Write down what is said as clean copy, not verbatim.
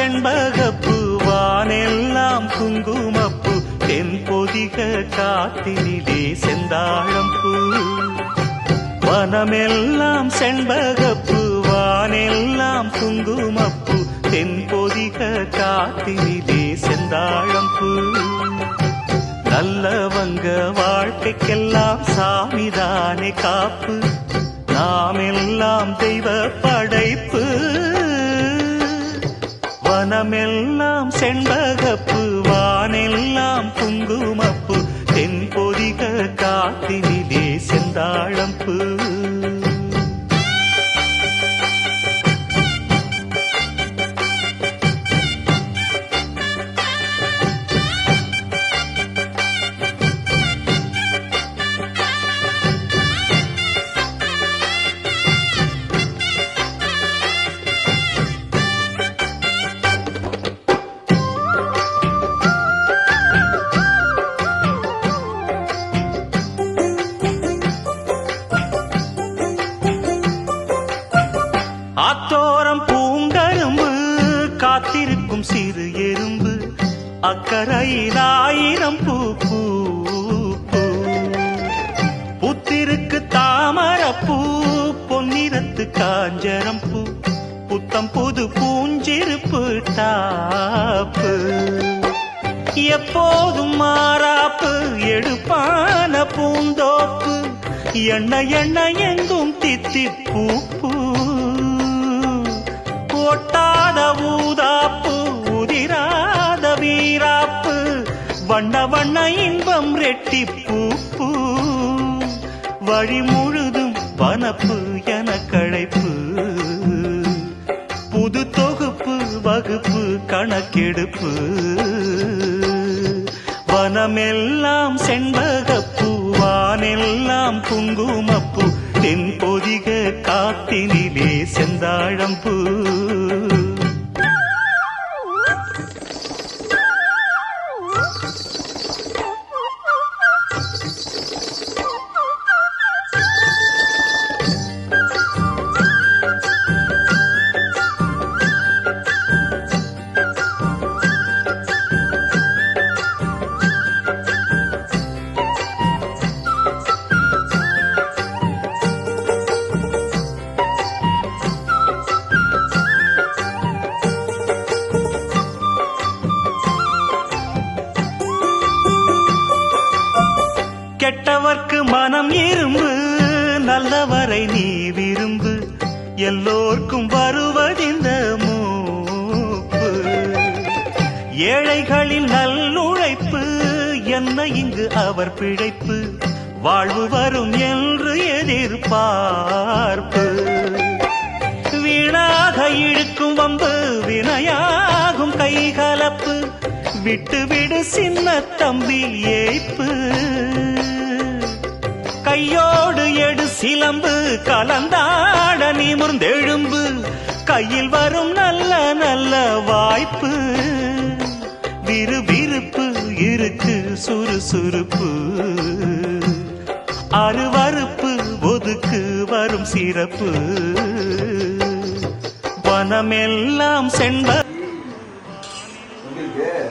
செண்பகப்பூ வானெல்லாம் குங்குமப்பூ தென்பொதிக காத்தினிலே செந்தாழம்பூ வனமெல்லாம் செண்பகப்பூ வானெல்லாம் குங்குமப்பூ தென்பொதிக காத்தினிலே செந்தாழம்பூ நல்லவங்க வாழ்க்கைக்கெல்லாம் சாமிதானே காப்பு நாமெல்லாம் தெய்வ படைப்பு வனமெல்லாம் செண்பகப்பூ வானெல்லாம் குங்குமப்பூ தென்பொதிக காத்தினிலே செந்தாழம்பூ ஆத்தோரம் பூங்கரும்பு காத்திருக்கும் சிறு எறும்பு அக்கரையில் ஆயிரம் பூ பூ புத்திருக்கு தாமரப்பூ பொன்னிறத்து காஞ்சரம் பூ புத்தம் புது பூஞ்சிருப்பு டாப்பு எப்போதும் மாறாப்பு எடுப்பான பூந்தோப்பு எண்ணெய் எண்ணெய் எங்கும் தித்திப்பூ பூ ஒட்டாத ஊதாப்பு உதிராத வீராப்பு வண்ண வண்ண இன்பம் ரெட்டிப்பூ பூ வழி முழுதும் வனப்பு என கழைப்பு புது தொகுப்பு வகுப்பு கணக்கெடுப்பு வனமெல்லாம் செண்பகப்பூ வானெல்லாம் குங்குமப்பூ தென்பொதிக காத்தினிலே செந்தாழம்பூ கெட்டவர்க்கு மனம் இரும்பு நல்லவரை நீ விரும்பு எல்லோர்க்கும் வருவதிந்த மூப்பு ஏழைகளின் நல்லுழைப்பு என்ன இங்கு அவர் பிழைப்பு வாழ்வு வரும் என்று எதிர்பார்ப்பு வீணாக இழுக்கும் வம்பு வினையாகும் கைகலப்பு விட்டு விடு சின்ன தம்பி ஏய்ப்பு கையோடு எடு சிலம்பு கலந்தாட நிமிர்ந்தெழும்பு கையில் வரும் நல்ல நல்ல வாய்ப்பு விறுவிறுப்பு இருக்கு சுறுசுறுப்பு அருவறுப்பு ஒதுக்கு வரும் சிறப்பு வனமெல்லாம் செண்ப வேற